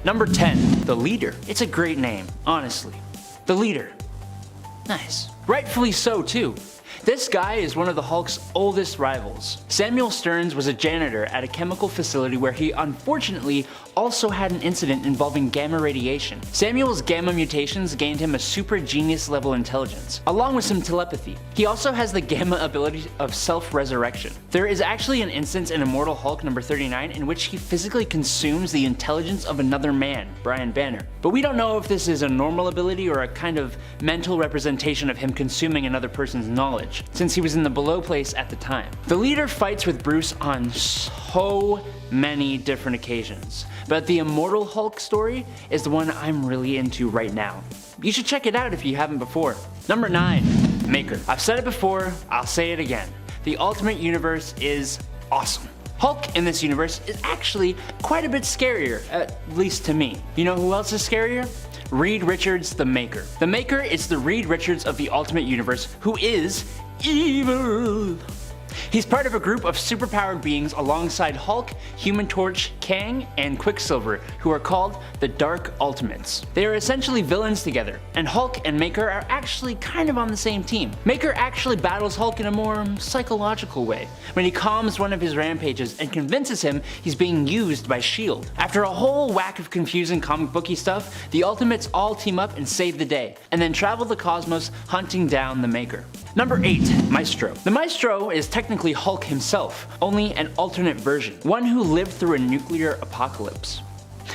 Number 10, the Leader. It's a great name, honestly. The Leader. Nice. Rightfully so too. This guy is one of the Hulk's oldest rivals. Samuel Stearns was a janitor at a chemical facility where he unfortunately also had an incident involving gamma radiation. Samuel's gamma mutations gained him a super genius level intelligence, along with some telepathy. He also has the gamma ability of self-resurrection. There is actually an instance in Immortal Hulk number 39 in which he physically consumes the intelligence of another man, Brian Banner. But we don't know if this is a normal ability or a kind of mental representation of him consuming another person's knowledge, since he was in the below place at the time. The Leader fights with Bruce on so many different occasions, but the Immortal Hulk story is the one I'm really into right now. You should check it out if you haven't before. Number 9, Maker. I've said it before, I'll say it again. The Ultimate Universe is awesome. Hulk in this universe is actually quite a bit scarier, at least to me. You know who else is scarier? Reed Richards, the Maker. The Maker is the Reed Richards of the Ultimate Universe, who is evil. He's part of a group of superpowered beings alongside Hulk, Human Torch, Kang, and Quicksilver, who are called the Dark Ultimates. They are essentially villains together, and Hulk and Maker are actually kind of on the same team. Maker actually battles Hulk in a more psychological way, when he calms one of his rampages and convinces him he's being used by S.H.I.E.L.D. After a whole whack of confusing comic booky stuff, the Ultimates all team up and save the day, and then travel the cosmos hunting down the Maker. Number 8, Maestro. The Maestro is technically Hulk himself, only an alternate version, one who lived through a nuclear apocalypse.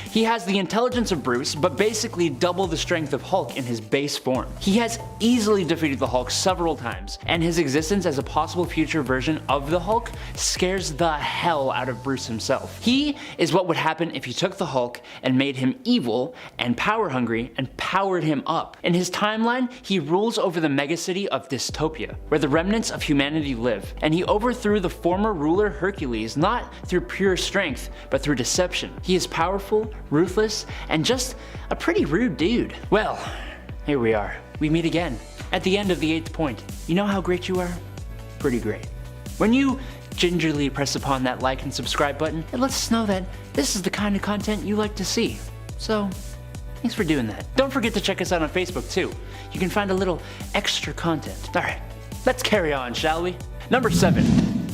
He has the intelligence of Bruce, but basically double the strength of Hulk in his base form. He has easily defeated the Hulk several times, and his existence as a possible future version of the Hulk scares the hell out of Bruce himself. He is what would happen if you took the Hulk and made him evil and power hungry and powered him up. In his timeline, he rules over the megacity of Dystopia, where the remnants of humanity live, and he overthrew the former ruler Hercules not through pure strength, but through deception. He is powerful, ruthless, and just a pretty rude dude. Well, here we are. We meet again at the end of the 8th point. You know how great you are? Pretty great. When you gingerly press upon that like and subscribe button, it lets us know that this is the kind of content you like to see. So, thanks for doing that. Don't forget to check us out on Facebook too. You can find a little extra content. Alright, let's carry on, shall we? Number 7.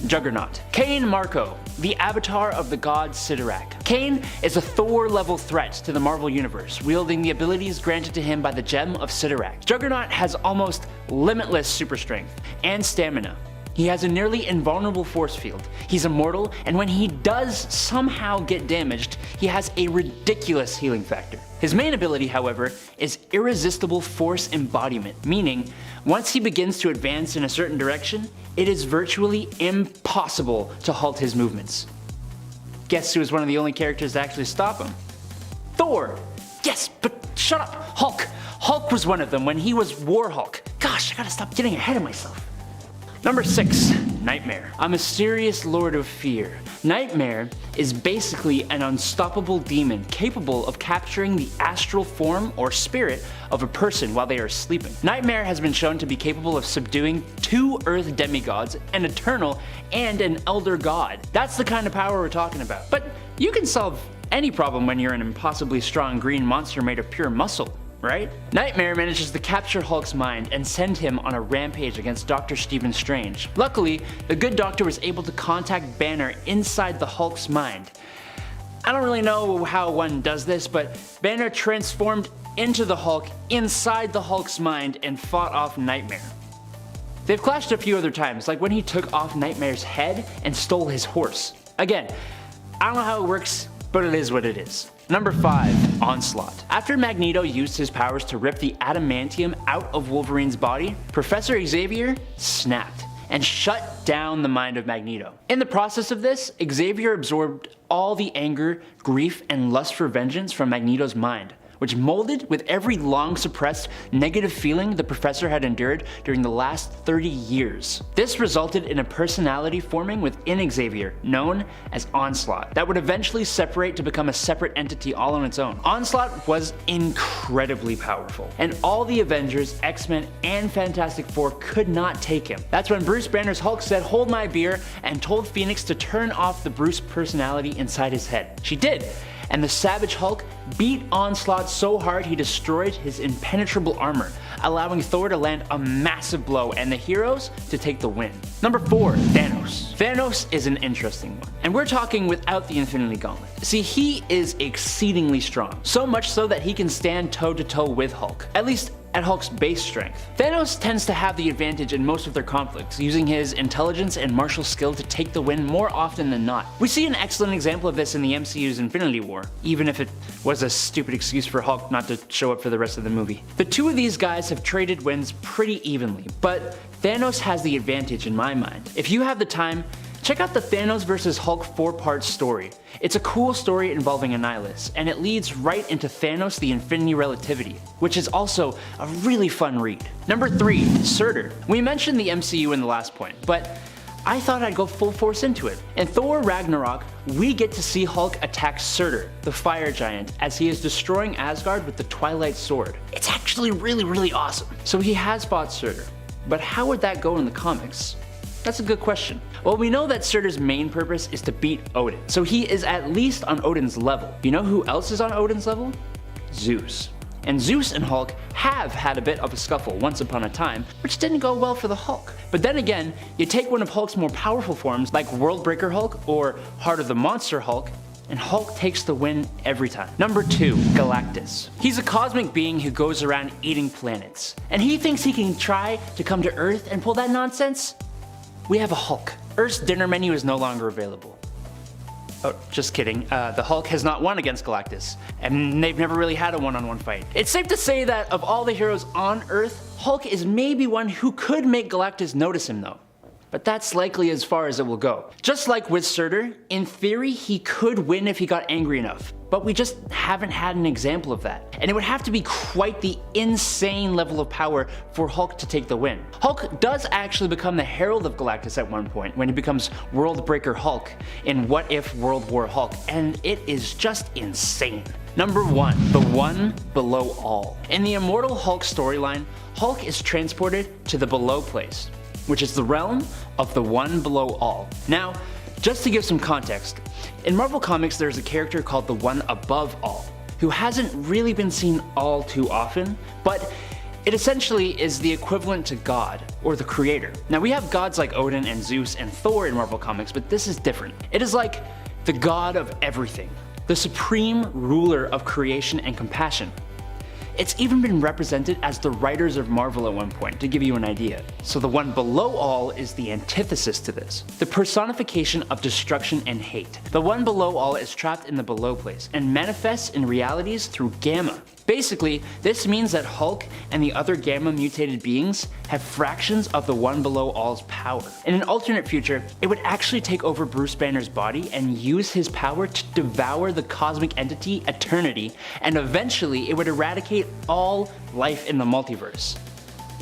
Juggernaut. Cain Marko, the avatar of the god Sidorak. Cain is a Thor-level threat to the Marvel Universe, wielding the abilities granted to him by the Gem of Sidorak. Juggernaut has almost limitless super strength and stamina. He has a nearly invulnerable force field. He's immortal, and when he does somehow get damaged, he has a ridiculous healing factor. His main ability, however, is irresistible force embodiment, meaning once he begins to advance in a certain direction, it is virtually impossible to halt his movements. Guess who was one of the only characters to actually stop him? Thor! Yes, but shut up! Hulk! Hulk was one of them when he was War Hulk. Gosh, I gotta stop getting ahead of myself. Number 6, Nightmare. A mysterious lord of fear. Nightmare is basically an unstoppable demon capable of capturing the astral form or spirit of a person while they are sleeping. Nightmare has been shown to be capable of subduing 2 Earth demigods, an Eternal, and an Elder God. That's the kind of power we're talking about. But you can solve any problem when you're an impossibly strong green monster made of pure muscle, right? Nightmare manages to capture Hulk's mind and send him on a rampage against Dr. Stephen Strange. Luckily, the good doctor was able to contact Banner inside the Hulk's mind. I don't really know how one does this, but Banner transformed into the Hulk inside the Hulk's mind and fought off Nightmare. They've clashed a few other times, like when he took off Nightmare's head and stole his horse. Again, I don't know how it works, but it is what it is. Number 5, Onslaught. After Magneto used his powers to rip the adamantium out of Wolverine's body, Professor Xavier snapped and shut down the mind of Magneto. In the process of this, Xavier absorbed all the anger, grief, and lust for vengeance from Magneto's mind, which molded with every long-suppressed negative feeling the Professor had endured during the last 30 years. This resulted in a personality forming within Xavier, known as Onslaught, that would eventually separate to become a separate entity all on its own. Onslaught was incredibly powerful, and all the Avengers, X-Men, and Fantastic Four could not take him. That's when Bruce Banner's Hulk said, "Hold my beer," and told Phoenix to turn off the Bruce personality inside his head. She did, and the Savage Hulk beat Onslaught so hard he destroyed his impenetrable armor, allowing Thor to land a massive blow and the heroes to take the win. Number 4. Thanos. Thanos is an interesting one, and we're talking without the Infinity Gauntlet. See, he is exceedingly strong, so much so that he can stand toe to toe with Hulk, at least at Hulk's base strength. Thanos tends to have the advantage in most of their conflicts, using his intelligence and martial skill to take the win more often than not. We see an excellent example of this in the MCU's Infinity War, even if it was a stupid excuse for Hulk not to show up for the rest of the movie. The two of these guys have traded wins pretty evenly, but Thanos has the advantage in my mind. If you have the time, check out the Thanos vs. Hulk 4-part story. It's a cool story involving Annihilus, and it leads right into Thanos the Infinity Relativity, which is also a really fun read. Number 3. Surtur. We mentioned the MCU in the last point, but I thought I'd go full force into it. In Thor Ragnarok, we get to see Hulk attack Surtur, the fire giant, as he is destroying Asgard with the Twilight Sword. It's actually really awesome. So he has fought Surtur, but how would that go in the comics? That's a good question. Well, we know that Surtur's main purpose is to beat Odin, so he is at least on Odin's level. You know who else is on Odin's level? Zeus. And Zeus and Hulk have had a bit of a scuffle once upon a time, which didn't go well for the Hulk. But then again, you take one of Hulk's more powerful forms like Worldbreaker Hulk or Heart of the Monster Hulk, and Hulk takes the win every time. Number 2. Galactus. He's a cosmic being who goes around eating planets, and he thinks he can try to come to Earth and pull that nonsense? We have a Hulk. Earth's dinner menu is no longer available. Oh, just kidding. The Hulk has not won against Galactus, and they've never really had a one-on-one fight. It's safe to say that of all the heroes on Earth, Hulk is maybe one who could make Galactus notice him though. But that's likely as far as it will go. Just like with Surtur, in theory he could win if he got angry enough, but we just haven't had an example of that. And it would have to be quite the insane level of power for Hulk to take the win. Hulk does actually become the Herald of Galactus at one point when he becomes Worldbreaker Hulk in What If World War Hulk, and it is just insane. Number 1. The One Below All. In the Immortal Hulk storyline, Hulk is transported to the Below Place, which is the realm of the One Below All. Now, just to give some context, in Marvel Comics there's a character called the One Above All, who hasn't really been seen all too often, but it essentially is the equivalent to God, or the creator. Now we have gods like Odin and Zeus and Thor in Marvel Comics, but this is different. It is like the god of everything, the supreme ruler of creation and compassion. It's even been represented as the writers of Marvel at one point, to give you an idea. So the One Below All is the antithesis to this, the personification of destruction and hate. The One Below All is trapped in the Below Place and manifests in realities through Gamma. Basically, this means that Hulk and the other Gamma mutated beings have fractions of the One Below All's power. In an alternate future, it would actually take over Bruce Banner's body and use his power to devour the cosmic entity Eternity, and eventually it would eradicate all life in the multiverse.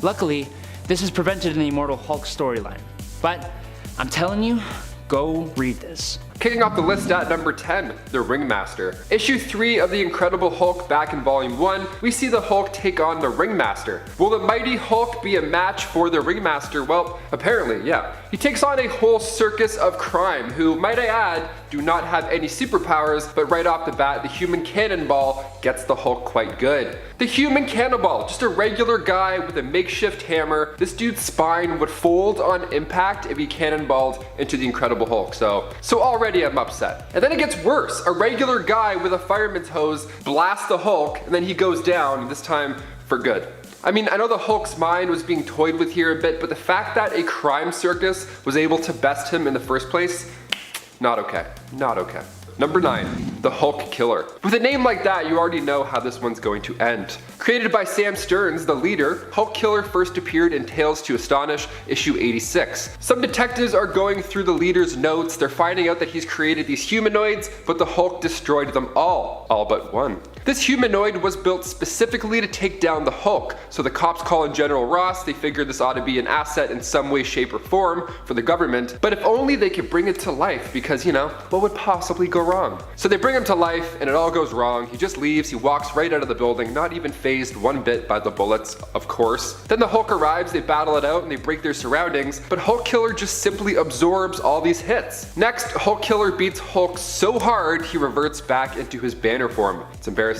Luckily, this is prevented in the Immortal Hulk storyline, but I'm telling you, go read this. Kicking off the list at number 10, the Ringmaster. Issue 3 of the Incredible Hulk back in Volume 1, we see the Hulk take on the Ringmaster. Will the mighty Hulk be a match for the Ringmaster? Well, apparently, yeah. He takes on a whole circus of crime who, might I add, do not have any superpowers, but right off the bat, the human cannonball gets the Hulk quite good. The human cannonball, just a regular guy with a makeshift hammer. This dude's spine would fold on impact if he cannonballed into the Incredible Hulk, so already I'm upset. And then it gets worse. A regular guy with a fireman's hose blasts the Hulk, and then he goes down, this time for good. I mean, I know the Hulk's mind was being toyed with here a bit, but the fact that a crime circus was able to best him in the first place, not okay. Not okay. Number 9, the Hulk Killer. With a name like that, you already know how this one's going to end. Created by Sam Stearns, the leader, Hulk Killer first appeared in Tales to Astonish, issue 86. Some detectives are going through the leader's notes. They're finding out that he's created these humanoids, but the Hulk destroyed them all but one. This humanoid was built specifically to take down the Hulk, so the cops call in General Ross. They figure this ought to be an asset in some way, shape, or form for the government, but if only they could bring it to life, because you know, what would possibly go wrong? So they bring him to life and it all goes wrong. He just leaves, he walks right out of the building, not even fazed one bit by the bullets, of course. Then the Hulk arrives, they battle it out and they break their surroundings, but Hulk Killer just simply absorbs all these hits. Next, Hulk Killer beats Hulk so hard he reverts back into his banner form. It's embarrassing.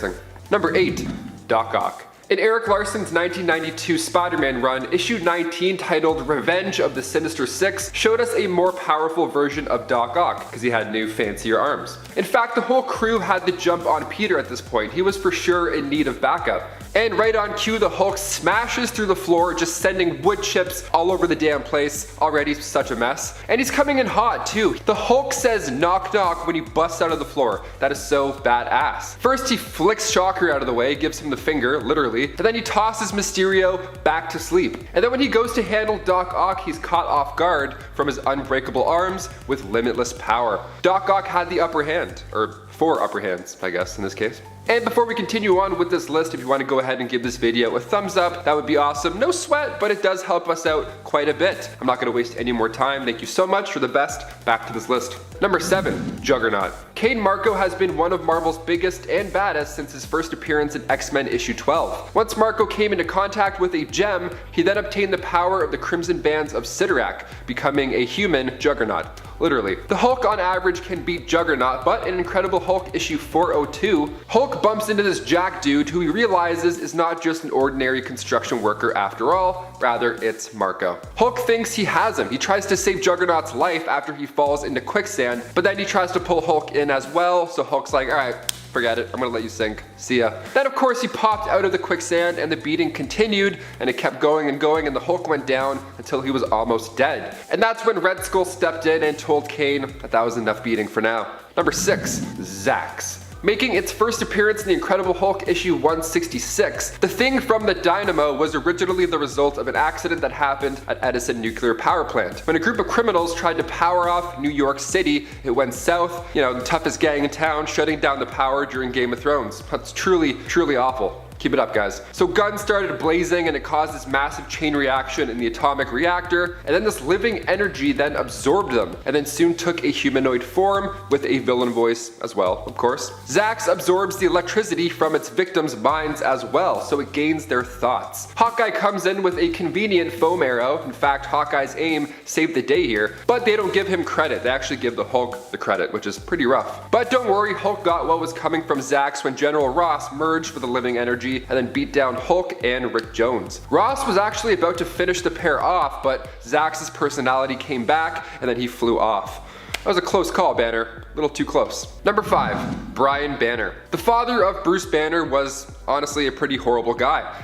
Number 8, Doc Ock. In Eric Larson's 1992 Spider-Man run, issue 19 titled Revenge of the Sinister Six showed us a more powerful version of Doc Ock because he had new fancier arms. In fact, the whole crew had the jump on Peter at this point. He was for sure in need of backup. And right on cue, the Hulk smashes through the floor, just sending wood chips all over the damn place. Already such a mess. And he's coming in hot too. The Hulk says knock knock when he busts out of the floor. That is so badass. First he flicks Shocker out of the way, gives him the finger, literally, and then he tosses Mysterio back to sleep. And then when he goes to handle Doc Ock, he's caught off guard from his unbreakable arms with limitless power. Doc Ock had the upper hand, or 4 upper hands, I guess, in this case. And before we continue on with this list, if you want to go ahead and give this video a thumbs up, that would be awesome. No sweat, but it does help us out quite a bit. I'm not going to waste any more time. Thank you so much. For the best. Back to this list. Number 7, Juggernaut. Kane Marco has been one of Marvel's biggest and baddest since his first appearance in X-Men issue 12. Once Marco came into contact with a gem, he then obtained the power of the Crimson Bands of Sidorak, becoming a human Juggernaut. Literally. The Hulk on average can beat Juggernaut, but in Incredible Hulk issue 402, Hulk bumps into this Jack dude who he realizes is not just an ordinary construction worker after all, rather it's Marco. Hulk thinks he has him. He tries to save Juggernaut's life after he falls into quicksand, but then he tries to pull Hulk in as well, so Hulk's like, alright, forget it, I'm gonna let you sink. See ya. Then of course he popped out of the quicksand and the beating continued and it kept going and going and the Hulk went down until he was almost dead. And that's when Red Skull stepped in and told Kane that was enough beating for now. Number 6, Zax. Making its first appearance in the Incredible Hulk issue 166, the Thing from the Dynamo was originally the result of an accident that happened at Edison Nuclear Power Plant. When a group of criminals tried to power off New York City, it went south, you know, the toughest gang in town, shutting down the power during Game of Thrones. That's truly, truly awful. Keep it up, guys. So guns started blazing and it caused this massive chain reaction in the atomic reactor, and then this living energy then absorbed them, and then soon took a humanoid form with a villain voice as well, of course. Zax absorbs the electricity from its victims' minds as well, so it gains their thoughts. Hawkeye comes in with a convenient foam arrow. In fact, Hawkeye's aim saved the day here, but they don't give him credit. They actually give the Hulk the credit, which is pretty rough. But don't worry, Hulk got what was coming from Zax when General Ross merged with the living energy and then beat down Hulk and Rick Jones. Ross was actually about to finish the pair off, but Zax's personality came back and then he flew off. That was a close call, Banner. A little too close. Number 5, Brian Banner. The father of Bruce Banner was honestly a pretty horrible guy.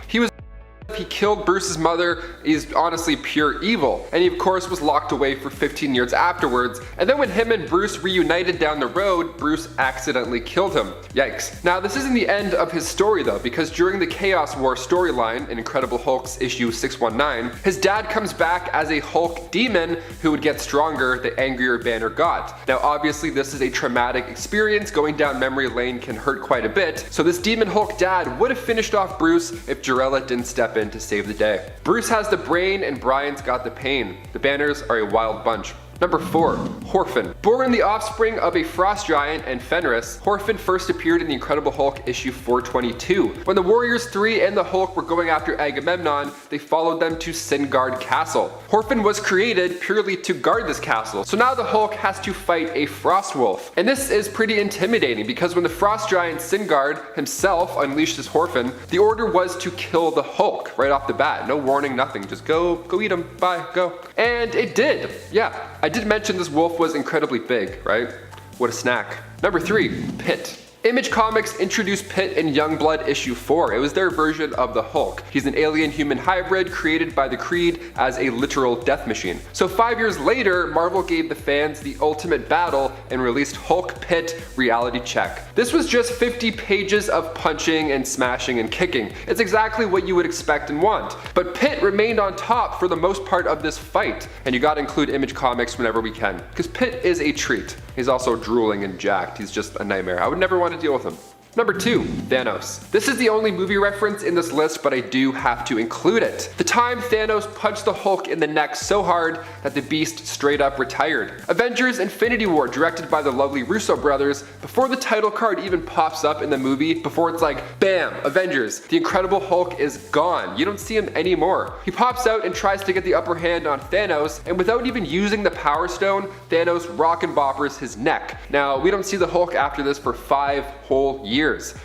He killed Bruce's mother is honestly pure evil, and he of course was locked away for 15 years afterwards, and then when him and Bruce reunited down the road, Bruce accidentally killed him. Yikes. Now this isn't the end of his story though, because during the Chaos War storyline in Incredible Hulk's issue 619, his dad comes back as a Hulk demon who would get stronger the angrier Banner got. Now obviously this is a traumatic experience, going down memory lane can hurt quite a bit, so this demon Hulk dad would have finished off Bruce if Jarella didn't step in to save the day. Bruce has the brain and Brian's got the pain. The Banners are a wild bunch. Number 4, Horfin. Born the offspring of a frost giant and Fenris, Horfin first appeared in the Incredible Hulk issue 422. When the Warriors 3 and the Hulk were going after Agamemnon, they followed them to Singard Castle. Horfin was created purely to guard this castle, so now the Hulk has to fight a frost wolf. And this is pretty intimidating because when the frost giant Singard himself unleashed his Horfin, the order was to kill the Hulk right off the bat. No warning, nothing. Just go eat him. Bye, go. And it did. Yeah. I did mention this wolf was incredibly big, right? What a snack. Number 3, Pit. Image Comics introduced Pit in Youngblood issue 4. It was their version of the Hulk. He's an alien-human hybrid created by the Creed as a literal death machine. So 5 years later, Marvel gave the fans the ultimate battle and released Hulk Pit Reality Check. This was just 50 pages of punching and smashing and kicking. It's exactly what you would expect and want. But Pit remained on top for the most part of this fight, and you gotta include Image Comics whenever we can, because Pit is a treat. He's also drooling and jacked. He's just a nightmare. I would never want to deal with him. Number 2, Thanos. This is the only movie reference in this list, but I do have to include it. The time Thanos punched the Hulk in the neck so hard that the Beast straight up retired. Avengers Infinity War, directed by the lovely Russo brothers, before the title card even pops up in the movie, before it's like, bam, Avengers, the Incredible Hulk is gone. You don't see him anymore. He pops out and tries to get the upper hand on Thanos, and without even using the Power Stone, Thanos rock and boppers his neck. Now, we don't see the Hulk after this for 5 whole years.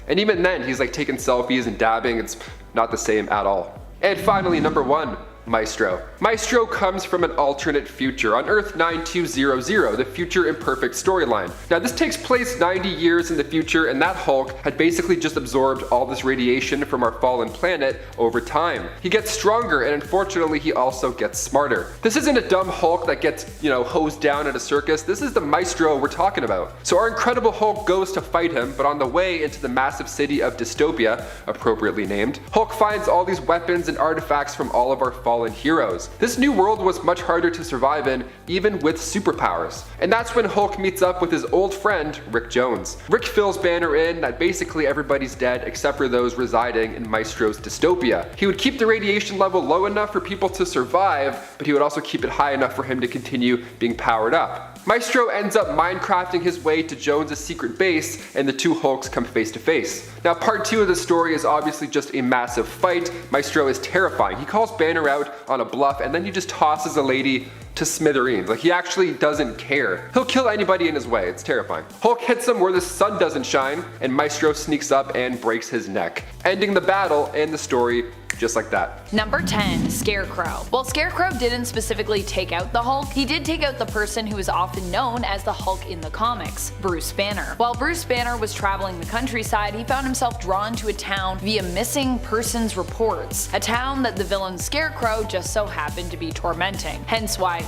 And even then, he's like taking selfies and dabbing. It's not the same at all. And finally, number 1, Maestro. Maestro comes from an alternate future on Earth 9200, the Future Imperfect storyline. Now this takes place 90 years in the future, and that Hulk had basically just absorbed all this radiation from our fallen planet over time. He gets stronger, and unfortunately he also gets smarter. This isn't a dumb Hulk that gets, hosed down at a circus. This is the Maestro we're talking about. So our Incredible Hulk goes to fight him, but on the way into the massive city of Dystopia, appropriately named, Hulk finds all these weapons and artifacts from all of our fallen heroes. This new world was much harder to survive in, even with superpowers. And that's when Hulk meets up with his old friend, Rick Jones. Rick fills Banner in that basically everybody's dead except for those residing in Maestro's dystopia. He would keep the radiation level low enough for people to survive, but he would also keep it high enough for him to continue being powered up. Maestro ends up Minecrafting his way to Jones' secret base, and the two Hulks come face to face. Now part 2 of the story is obviously just a massive fight. Maestro is terrifying. He calls Banner out on a bluff, and then he just tosses a lady to smithereens. Like, he actually doesn't care. He'll kill anybody in his way. It's terrifying. Hulk hits him where the sun doesn't shine, and Maestro sneaks up and breaks his neck, ending the battle and the story just like that. Number 10, Scarecrow. While Scarecrow didn't specifically take out the Hulk, he did take out the person who is often known as the Hulk in the comics, Bruce Banner. While Bruce Banner was traveling the countryside, he found himself drawn to a town via missing persons reports, a town that the villain Scarecrow just so happened to be tormenting, hence why,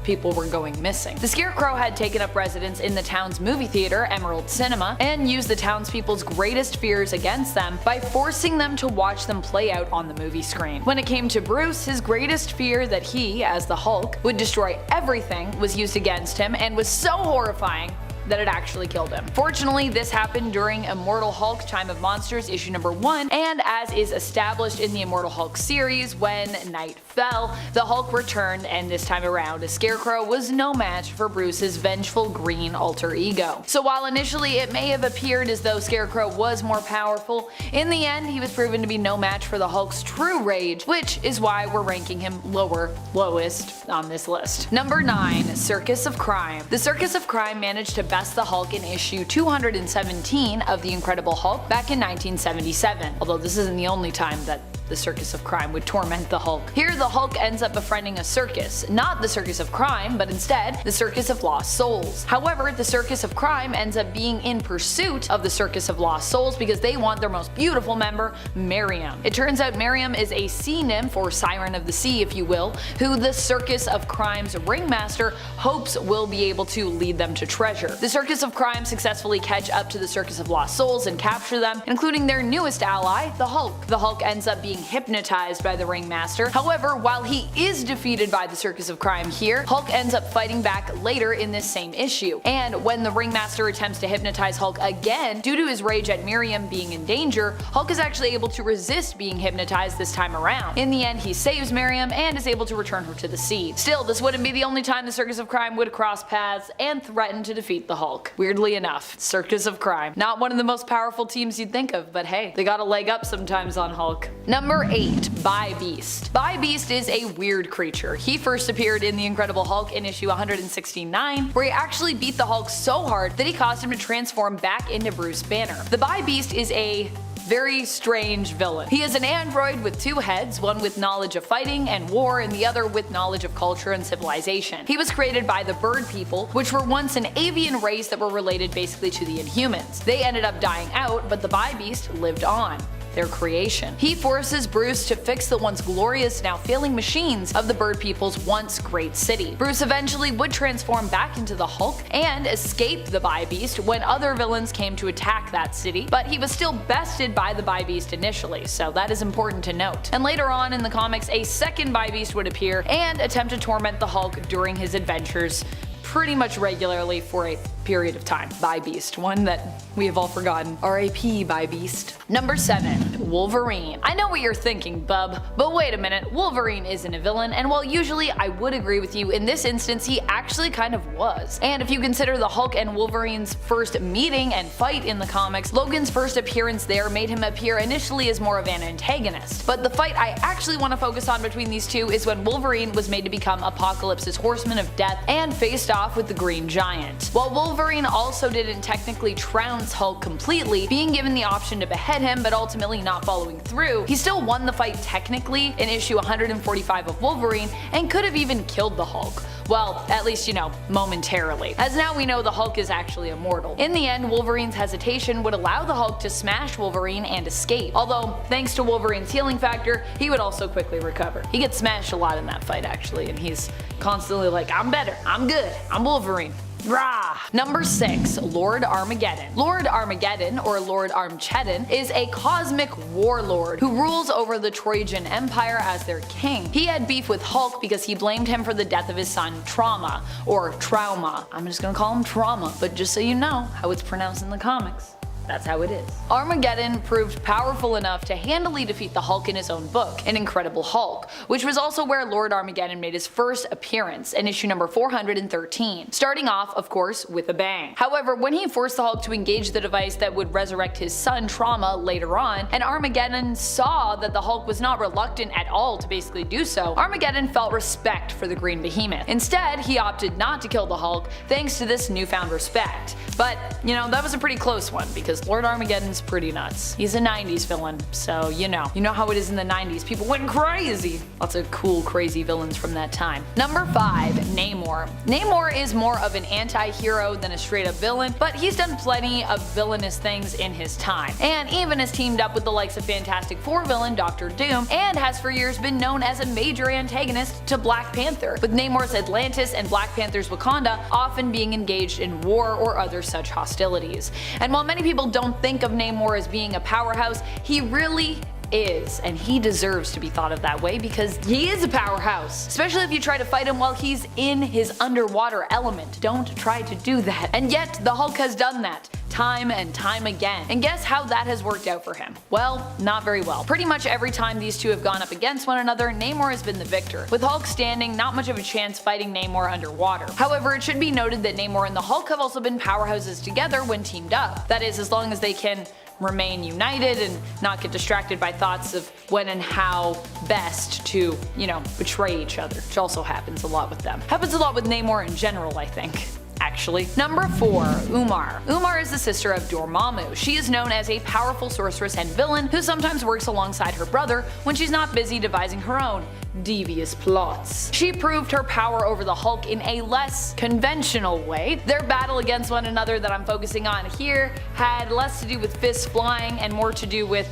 people were going missing. The Scarecrow had taken up residence in the town's movie theater, Emerald Cinema, and used the townspeople's greatest fears against them by forcing them to watch them play out on the movie screen. When it came to Bruce, his greatest fear that he, as the Hulk, would destroy everything was used against him and was so horrifying that it actually killed him. Fortunately, this happened during Immortal Hulk Time of Monsters issue number 1, and as is established in the Immortal Hulk series, when night fell, the Hulk returned, and this time around, Scarecrow was no match for Bruce's vengeful green alter ego. So while initially it may have appeared as though Scarecrow was more powerful, in the end he was proven to be no match for the Hulk's true rage, which is why we're ranking him lowest on this list. Number 9, Circus of Crime. The Circus of Crime managed to best the Hulk in issue 217 of The Incredible Hulk back in 1977, although this isn't the only time that the Circus of Crime would torment the Hulk. Here the Hulk ends up befriending a circus, not the Circus of Crime, but instead the Circus of Lost Souls. However, the Circus of Crime ends up being in pursuit of the Circus of Lost Souls because they want their most beautiful member, Miriam. It turns out Miriam is a sea nymph, or siren of the sea if you will, who the Circus of Crime's ringmaster hopes will be able to lead them to treasure. The Circus of Crime successfully catch up to the Circus of Lost Souls and capture them, including their newest ally, the Hulk. The Hulk ends up being hypnotized by the ringmaster. However, while he is defeated by the Circus of Crime here, Hulk ends up fighting back later in this same issue. And when the ringmaster attempts to hypnotize Hulk again, due to his rage at Miriam being in danger, Hulk is actually able to resist being hypnotized this time around. In the end, he saves Miriam and is able to return her to the sea. Still, this wouldn't be the only time the Circus of Crime would cross paths and threaten to defeat the Hulk. Weirdly enough, Circus of Crime. Not one of the most powerful teams you'd think of, but hey, they got a leg up sometimes on Hulk. Number 8, Bi-Beast. Bi-Beast is a weird creature. He first appeared in The Incredible Hulk in issue 169, where he actually beat the Hulk so hard that he caused him to transform back into Bruce Banner. The Bi-Beast is a very strange villain. He is an android with 2 heads, one with knowledge of fighting and war and the other with knowledge of culture and civilization. He was created by the Bird People, which were once an avian race that were related basically to the Inhumans. They ended up dying out, but the Bi-Beast lived on. Their creation. He forces Bruce to fix the once glorious, now failing machines of the Bird People's once great city. Bruce eventually would transform back into the Hulk and escape the Bi-Beast when other villains came to attack that city, but he was still bested by the Bi-Beast initially, so that is important to note. And later on in the comics, a second Bi-Beast would appear and attempt to torment the Hulk during his adventures pretty much regularly for a period of time by Beast, one that we have all forgotten. R.I.P. by Beast. Number 7. Wolverine. I know what you're thinking, bub, but wait a minute, Wolverine isn't a villain, and while usually I would agree with you, in this instance he actually kind of was. And if you consider the Hulk and Wolverine's first meeting and fight in the comics, Logan's first appearance there made him appear initially as more of an antagonist. But the fight I actually want to focus on between these two is when Wolverine was made to become Apocalypse's Horseman of Death and faced off with the Green Giant. While Wolverine also didn't technically trounce Hulk completely, being given the option to behead him but ultimately not following through, he still won the fight technically in issue 145 of Wolverine and could have even killed the Hulk. Well, at least, you know, momentarily, as now we know the Hulk is actually immortal. In the end, Wolverine's hesitation would allow the Hulk to smash Wolverine and escape, although thanks to Wolverine's healing factor, he would also quickly recover. He gets smashed a lot in that fight actually, and he's constantly like, I'm better, I'm good, I'm Wolverine. Rah! Number 6. Lord Armageddon. Lord Armageddon, or Lord Armageddon, is a cosmic warlord who rules over the Trojan Empire as their king. He had beef with Hulk because he blamed him for the death of his son Trauma, or Trauma. I'm just gonna call him Trauma, but just so you know how it's pronounced in the comics, that's how it is. Armageddon proved powerful enough to handily defeat the Hulk in his own book, An Incredible Hulk, which was also where Lord Armageddon made his first appearance in issue number 413, starting off, of course, with a bang. However, when he forced the Hulk to engage the device that would resurrect his son Trauma later on, and Armageddon saw that the Hulk was not reluctant at all to basically do so, Armageddon felt respect for the Green Behemoth. Instead, he opted not to kill the Hulk thanks to this newfound respect. But, you know, that was a pretty close one because Lord Armageddon's pretty nuts. He's a 90s villain, so you know how it is in the 90s, people went crazy. Lots of cool crazy villains from that time. Number 5. Namor. Namor is more of an anti-hero than a straight up villain, but he's done plenty of villainous things in his time, and even has teamed up with the likes of Fantastic Four villain Dr. Doom, and has for years been known as a major antagonist to Black Panther, with Namor's Atlantis and Black Panther's Wakanda often being engaged in war or other such hostilities. And while many people don't think of Namor as being a powerhouse, he really is, and he deserves to be thought of that way because he is a powerhouse, especially if you try to fight him while he's in his underwater element. Don't try to do that. And yet the Hulk has done that time and time again. And guess how that has worked out for him? Well, not very well. Pretty much every time these two have gone up against one another, Namor has been the victor, with Hulk standing not much of a chance fighting Namor underwater. However, it should be noted that Namor and the Hulk have also been powerhouses together when teamed up. That is, as long as they can remain united and not get distracted by thoughts of when and how best to, you know, betray each other, which also happens a lot with them. Happens a lot with Namor in general, I think. Actually. Number 4. Umar. Umar is the sister of Dormammu. She is known as a powerful sorceress and villain who sometimes works alongside her brother when she's not busy devising her own devious plots. She proved her power over the Hulk in a less conventional way. Their battle against one another that I'm focusing on here had less to do with fists flying and more to do with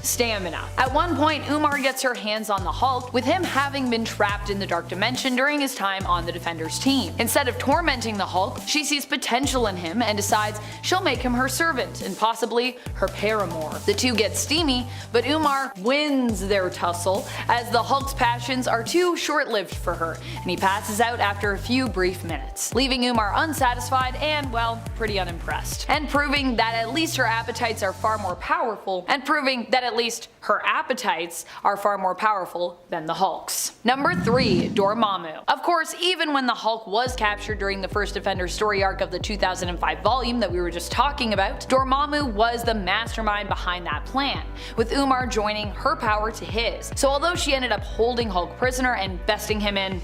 stamina. At one point, Umar gets her hands on the Hulk, with him having been trapped in the Dark Dimension during his time on the Defenders team. Instead of tormenting the Hulk, she sees potential in him and decides she'll make him her servant and possibly her paramour. The two get steamy, but Umar wins their tussle as the Hulk's passions are too short-lived for her, and he passes out after a few brief minutes, leaving Umar unsatisfied and, well, pretty unimpressed, and proving that at least her appetites are far more powerful than the Hulk's. Number 3. Dormammu. Of course, even when the Hulk was captured during the first Defender story arc of the 2005 volume that we were just talking about, Dormammu was the mastermind behind that plan, with Umar joining her power to his. So although she ended up holding Hulk prisoner and besting him in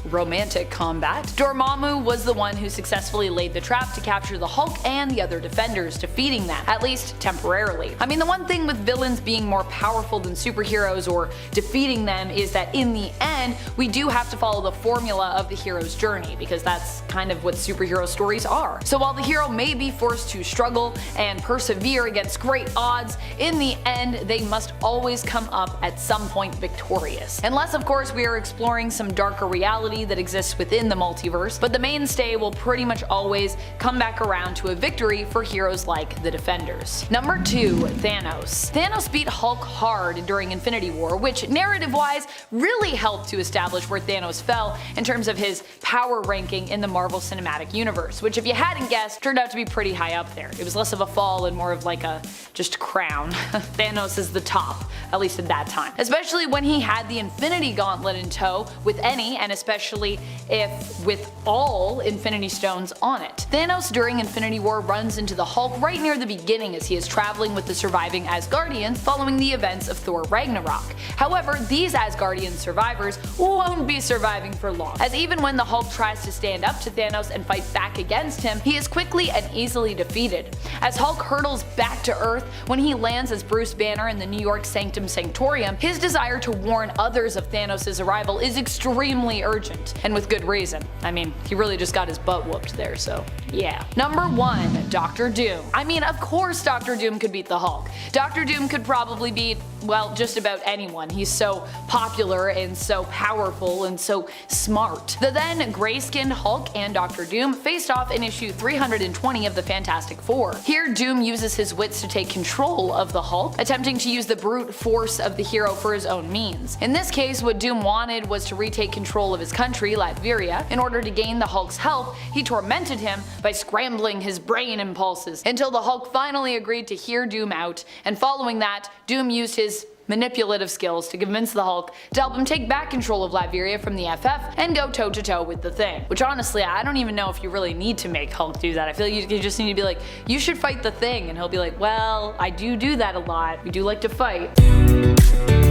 romantic combat, Dormammu was the one who successfully laid the trap to capture the Hulk and the other Defenders, defeating them, at least temporarily. I mean, the one thing with villains being more powerful than superheroes or defeating them is that in the end, we do have to follow the formula of the hero's journey, because that's kind of what superhero stories are. So while the hero may be forced to struggle and persevere against great odds, in the end, they must always come up at some point victorious. Unless, of course, we are exploring some darker reality duality that exists within the multiverse, but the mainstay will pretty much always come back around to a victory for heroes like the Defenders. Number 2. Thanos. Thanos beat Hulk hard during Infinity War, which narrative-wise really helped to establish where Thanos fell in terms of his power ranking in the Marvel Cinematic Universe, which if you hadn't guessed, turned out to be pretty high up there. It was less of a fall and more of like a just crown. Thanos is the top, at least at that time. Especially when he had the Infinity Gauntlet in tow with any, and especially if with all Infinity Stones on it. Thanos during Infinity War runs into the Hulk right near the beginning as he is traveling with the surviving Asgardians following the events of Thor Ragnarok. However, these Asgardian survivors won't be surviving for long, as even when the Hulk tries to stand up to Thanos and fight back against him, he is quickly and easily defeated. As Hulk hurtles back to Earth when he lands as Bruce Banner in the New York Sanctum Sanctorium, his desire to warn others of Thanos' arrival is extremely urgent, and with good reason. I mean, he really just got his butt whooped there, so yeah. Number 1. Doctor Doom. I mean, of course Doctor Doom could beat the Hulk. Doctor Doom could probably beat, well, just about anyone. He's so popular and so powerful and so smart. The then gray-skinned Hulk and Doctor Doom faced off in issue 320 of the Fantastic Four. Here, Doom uses his wits to take control of the Hulk, attempting to use the brute force of the hero for his own means. In this case, what Doom wanted was to retake control of his country, Latveria. In order to gain the Hulk's help, he tormented him by scrambling his brain impulses, until the Hulk finally agreed to hear Doom out, and following that, Doom used his manipulative skills to convince the Hulk to help him take back control of Latveria from the FF and go toe-to-toe with the Thing. Which honestly, I don't even know if you really need to make Hulk do that. I feel like you just need to be like, you should fight the Thing, and he'll be like, well, I do that a lot. We do like to fight.